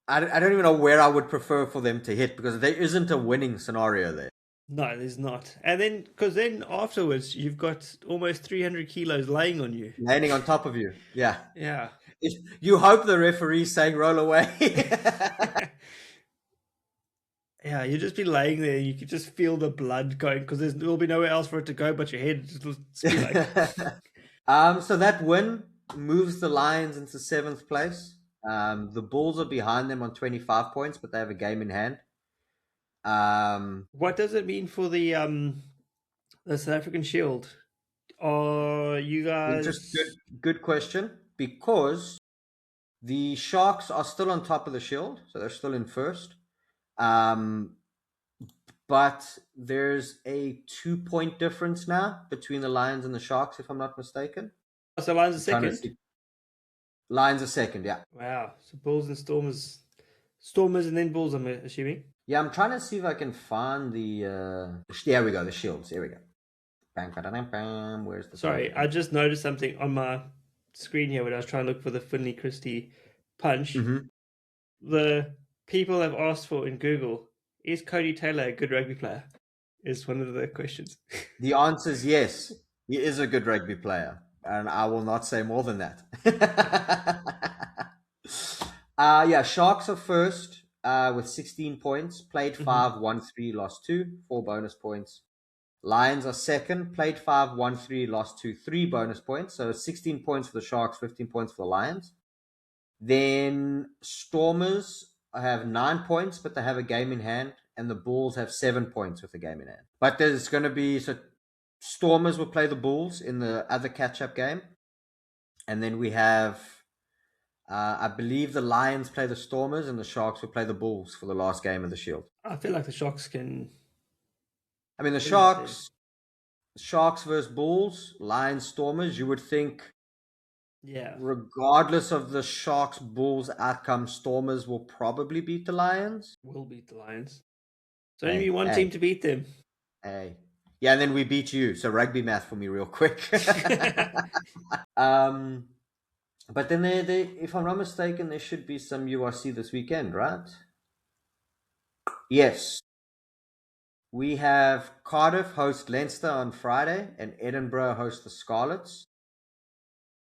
I don't even know where I would prefer for them to hit because there isn't a winning scenario there. No, there's not. And then, because then afterwards, you've got almost 300 kilos laying on you. Landing on top of you, yeah. Yeah. You hope the referee's saying roll away. Yeah, you'd just be laying there. You could just feel the blood going because there'll be nowhere else for it to go but your head. Just be like... So that win moves the Lions into 7th place. The Bulls are behind them on 25 points, but they have a game in hand. What does it mean for the South African Shield? You guys... Good question. Because the Sharks are still on top of the Shield, so they're still in first. But there's a 2-point difference now between the Lions and the Sharks, if I'm not mistaken. So Lions are second? Lions are second, yeah. Wow. So Bulls and Stormers. Stormers and then Bulls, I'm assuming. Yeah, I'm trying to see if I can find the... There we go, the Shields. Here we go. Bang, bang, bang. Where's the... Sorry, I just noticed something on my screen here when I was trying to look for the Finley Christie punch. Mm-hmm. The people have asked for in Google, is Cody Taylor a good rugby player? is one of the questions. The answer is yes. He is a good rugby player, and I will not say more than that. Yeah, Sharks are first with 16 points. Played Mhm. 5, won 3, lost 2, 4 bonus points. Lions are second. Played 5, won 3, lost 2, 3 bonus points. So 16 points for the Sharks, 15 points for the Lions. Then Stormers have 9 points, but they have a game in hand, and the Bulls have 7 points with a game in hand. But there's going to be Stormers will play the Bulls in the other catch-up game, and then we have, I believe, the Lions play the Stormers, and the Sharks will play the Bulls for the last game of the Shield. I feel like the Sharks can I mean, the win that then. Sharks versus Bulls, Lions Stormers. You would think, Yeah, regardless of the Sharks Bulls outcome, Stormers will probably beat the Lions. will beat the Lions. So only be one Hey, team to beat them. hey. Yeah, and then we beat you. So rugby math for me real quick. um, but then if I'm not mistaken, there should be some URC this weekend, right? Yes. We have Cardiff host Leinster on Friday and Edinburgh host the Scarlets.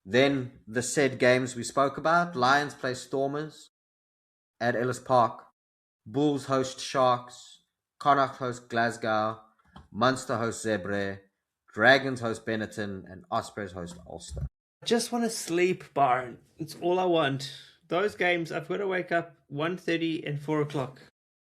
Then the said games we spoke about. Lions play Stormers at Ellis Park. Bulls host Sharks. Connacht host Glasgow. Munster host Zebre. Dragons host Benetton. And Ospreys host Ulster. I just want to sleep, Byron. It's all I want. Those games, I've got to wake up 1:30 and 4 o'clock.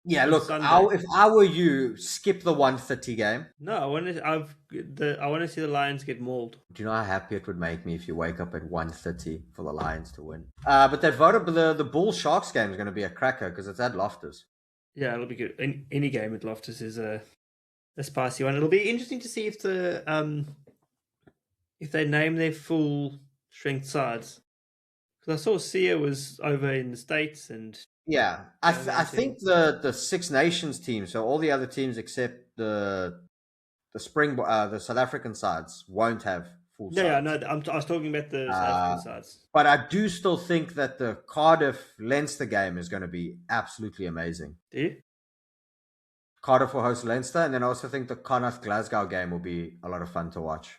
Yeah, on look, Sunday. if I were you, skip the 1:30 game. No, I want to. I want to see the Lions get mauled. Do you know how happy it would make me if you wake up at 1:30 for the Lions to win? But that vote, the Bull Sharks game is going to be a cracker because it's at Loftus. Yeah, it'll be good. Any game at Loftus is a spicy one. It'll be interesting to see if they name their full strength sides. Because I saw Sia was over in the States and Yeah, I think the Six Nations team, so all the other teams except the South African sides won't have full sides. Yeah, no, I was talking about the South African sides. But I do still think that the Cardiff Leinster game is going to be absolutely amazing. Do you? Cardiff will host Leinster, and then I also think the Connacht Glasgow game will be a lot of fun to watch.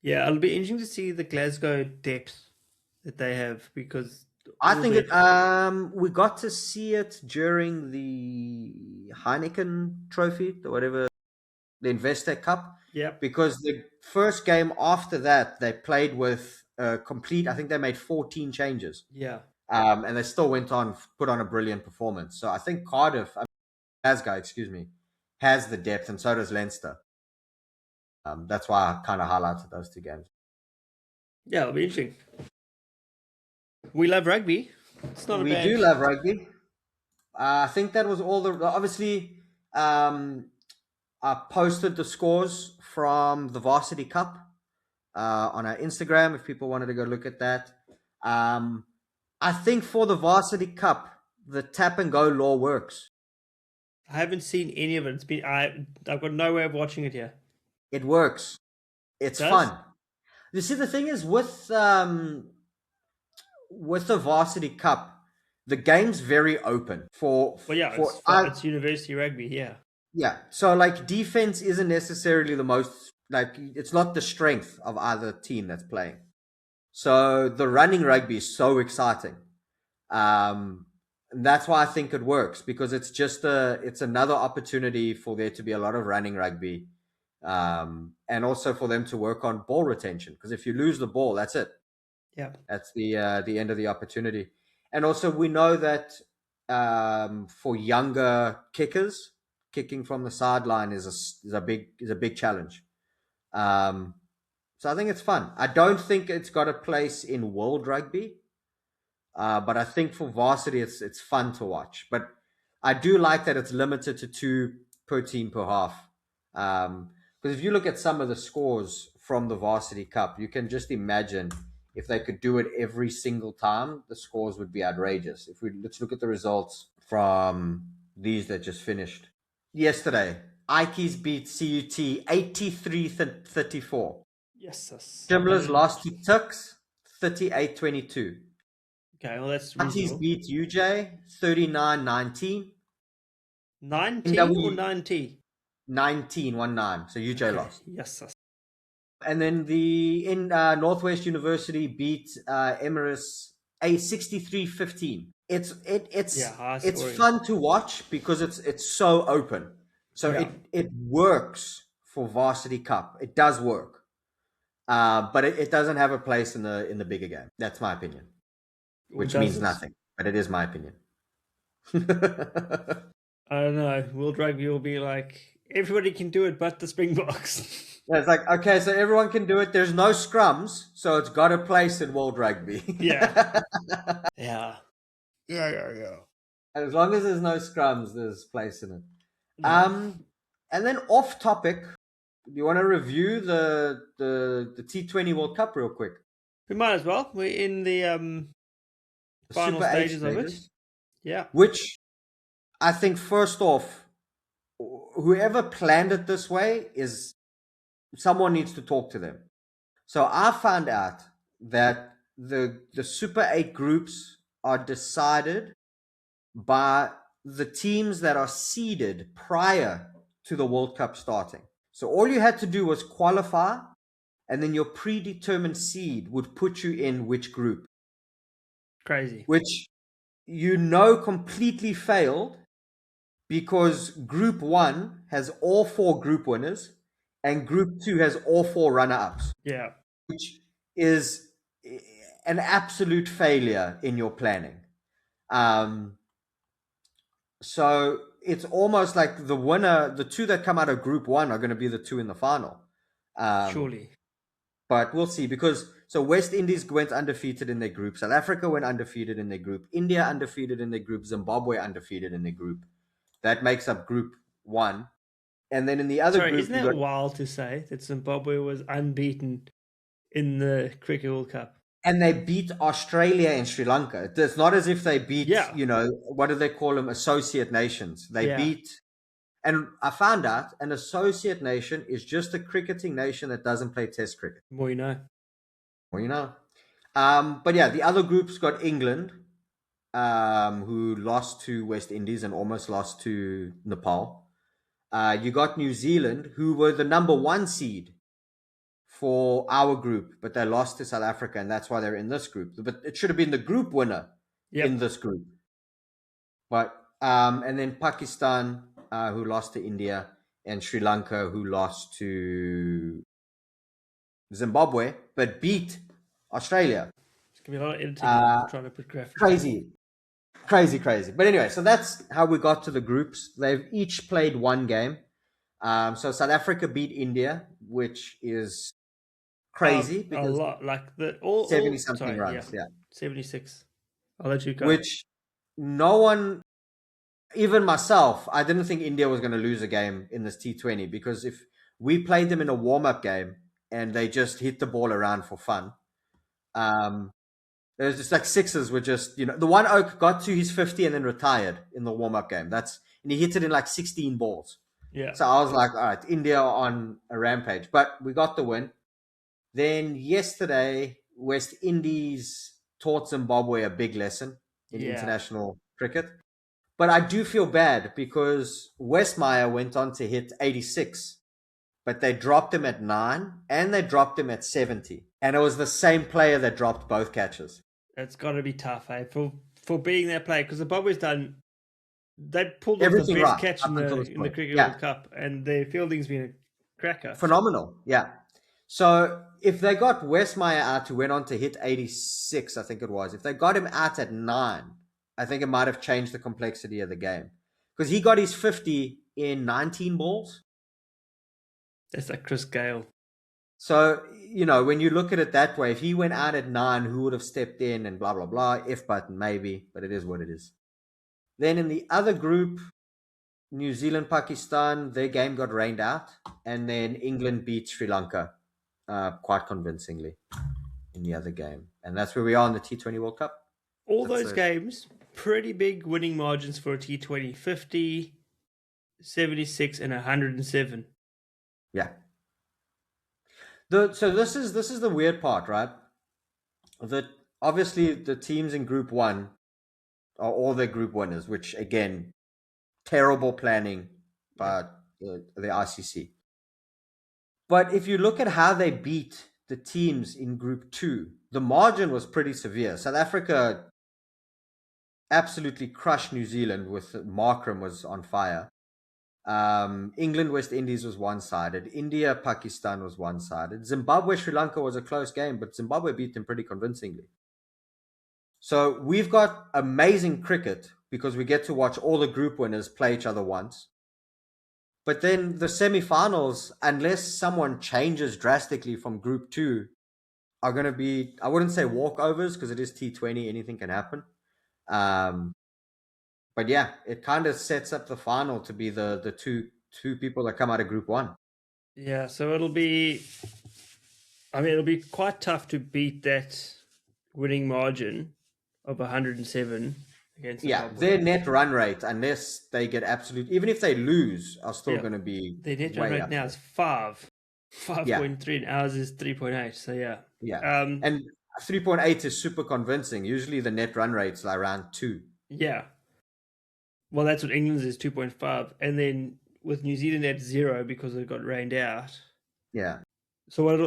Yeah, it'll be interesting to see the Glasgow depth that they have because I think we got to see it during the Heineken Trophy, the Investec Cup. Yeah. Because the first game after that, they played with complete. I think they made 14 changes. Yeah. And they still put on a brilliant performance. So I think Glasgow, has the depth, and so does Leinster. That's why I kind of highlighted those two games. Yeah, it'll be interesting. We love rugby. It's not We do love rugby. I think that was all obviously, I posted the scores from the Varsity Cup on our Instagram if people wanted to go look at that. I think for the Varsity Cup, the tap and go law works. I haven't seen any of it. I've got no way of watching it here. It works. It's fun. You see, the thing is with the Varsity Cup, the game's very open it's university rugby, yeah. Yeah, so like defense isn't necessarily the most, like, it's not the strength of either team that's playing. So the running rugby is so exciting. And that's why I think it works, because it's just it's another opportunity for there to be a lot of running rugby, and also for them to work on ball retention. Because if you lose the ball, that's it. Yeah, that's the end of the opportunity. And also we know that for younger kickers, kicking from the sideline is a big challenge. So I think it's fun. I don't think it's got a place in world rugby, but I think for varsity it's fun to watch. But I do like that it's limited to 2 per team per half. Because if you look at some of the scores from the Varsity Cup, you can just imagine if they could do it every single time, the scores would be outrageous. Let's look at the results from these that just finished. Yesterday, Ikeys beat CUT 83-34. Yes. Shimlers lost to Tuks 38-22. Okay, well that's reasonable. Ikeys beat UJ 39-19. 19 or 90? 19. So UJ Okay. lost. Yes. And then Northwest University beat Emirates a 63-15. Yeah, high It's scoring. fun to watch because it's so open. So Yeah. it works for Varsity Cup. It does work. But it doesn't have a place in the bigger game. That's my opinion, Or which does means it? nothing, but it is my opinion. I don't know. World Rugby will be like, everybody can do it but the Springboks. Yeah, it's like, okay, so everyone can do it. There's no scrums, so it's got a place in World Rugby. Yeah. Yeah. Yeah. As long as there's no scrums, there's place in it. No. And then off topic, do you want to review the T20 World Cup real quick? We might as well. We're in the The final Super 8 stages of it. stages, Yeah. which I think first off, whoever planned it this way is someone needs to talk to them. So I found out that the Super 8 groups are decided by the teams that are seeded prior to the World Cup starting. So all you had to do was qualify, and then your predetermined seed would put you in which group. Crazy. Which completely failed because Group 1 has all 4 group winners and Group 2 has all 4 runner-ups. Yeah. Which is an absolute failure in your planning. So it's almost like the winner, the 2 that come out of Group 1 are going to be the 2 in the final. Surely. But we'll see because so West Indies went undefeated in their group, South Africa went undefeated in their group, India undefeated in their group, Zimbabwe undefeated in their group. That makes up Group 1. And then in the other Sorry, group, isn't that wild to say that Zimbabwe was unbeaten in the Cricket World Cup? And they beat Australia and Sri Lanka. It's not as if they beat, Yeah. what do they call them? Associate nations. They beat, and I found out an associate nation is just a cricketing nation that doesn't play Test cricket. More you know. More you know. But yeah, the other groups got England, who lost to West Indies and almost lost to Nepal. You got New Zealand, who were the number 1 seed for our group, but they lost to South Africa, and that's why they're in this group. But it should have been the group winner in this group. But and then Pakistan, who lost to India, and Sri Lanka, who lost to Zimbabwe, but beat Australia. It's gonna be a lot of editing trying to put graphics. Crazy. But anyway, so that's how we got to the groups. They've each played 1 game. So South Africa beat India, which is crazy because a lot, like the 70 something runs, yeah. 76. I'll let you go. Which no one, even myself, I didn't think India was going to lose a game in this T20 because if we played them in a warm-up game and they just hit the ball around for fun, there was just like sixes were just, the one Oak got to his 50 and then retired in the warm-up game. And he hit it in like 16 balls. Yeah. So I was like, all right, India on a rampage. But we got the win. Then yesterday, West Indies taught Zimbabwe a big lesson in international cricket. But I do feel bad because Westmeyer went on to hit 86, but they dropped him at 9 and they dropped him at 70. And it was the same player that dropped both catches. It's got to be tough, for being their player, because Zimbabwe's done. They pulled off everything the best right catch in the Cricket World Cup, and their fielding's been a cracker. Phenomenal, yeah. So if they got Westmeyer out, who went on to hit 86, I think it was, if they got him out at 9, I think it might have changed the complexity of the game. Because he got his 50 in 19 balls. That's like Chris Gale. So, when you look at it that way, if he went out at 9, who would have stepped in and blah, blah, blah, if button, maybe, but it is what it is. Then in the other group, New Zealand, Pakistan, their game got rained out. And then England beat Sri Lanka quite convincingly in the other game. And that's where we are in the T20 World Cup. All those games, pretty big winning margins for a T20. 50, 76, and 107. Yeah. So this is the weird part, right? That obviously the teams in Group 1 are all their group winners, which again, terrible planning, but the ICC. But if you look at how they beat the teams in Group 2, the margin was pretty severe. South Africa absolutely crushed New Zealand with Markram was on fire. England, West Indies was one-sided. India, Pakistan was one-sided. Zimbabwe, Sri Lanka was a close game, but Zimbabwe beat them pretty convincingly. So we've got amazing cricket because we get to watch all the group winners play each other once. But then the semi-finals, unless someone changes drastically from Group 2, are going to be, I wouldn't say walkovers because it is T20, anything can happen. But yeah, it kind of sets up the final to be the two people that come out of Group 1. Yeah, so it'll be quite tough to beat that winning margin of 107 against Zimbabwe. Their net run rate, unless they get absolute, even if they lose, are still going to be their net run rate now is 5.3, and ours is 3.8. So and 3.8 is super convincing. Usually the net run rates are around 2. Yeah. Well, that's what England's is, 2.5, and then with New Zealand at 0 because it got rained out. Yeah. So how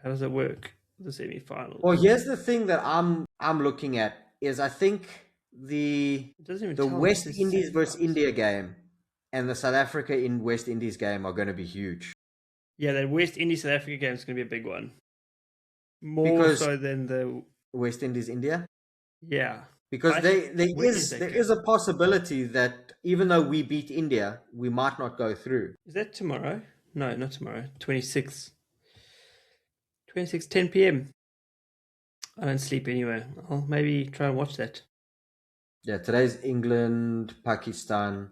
does it work? The semi-finals. Well, here's the thing that I'm looking at is I think the West Indies versus India game and the South Africa in West Indies game are going to be huge. Yeah, the West Indies South Africa game is going to be a big one. More so than the West Indies India. Yeah, because there is a possibility that even though we beat India, we might not go through. Is that tomorrow? No, not tomorrow. 26th. 10 p.m. I don't sleep anyway. I'll maybe try and watch that. Yeah, today's England, Pakistan,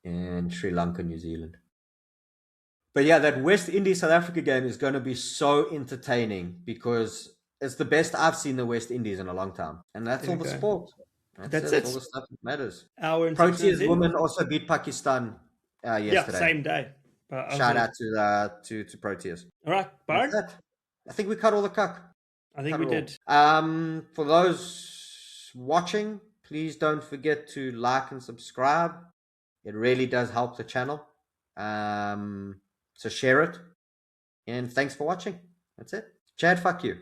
and Sri Lanka, New Zealand. But yeah, that West Indies South Africa game is going to be so entertaining because it's the best I've seen the West Indies in a long time. And that's all the sport. That's it. All the stuff that matters. Proteas women also beat Pakistan yesterday. Yeah, same day. Shout out to Proteas. All right, Byron. I think we cut all the cuck. I think we did. For those watching, please don't forget to like and subscribe. It really does help the channel. So share it. And thanks for watching. That's it. Chad, fuck you.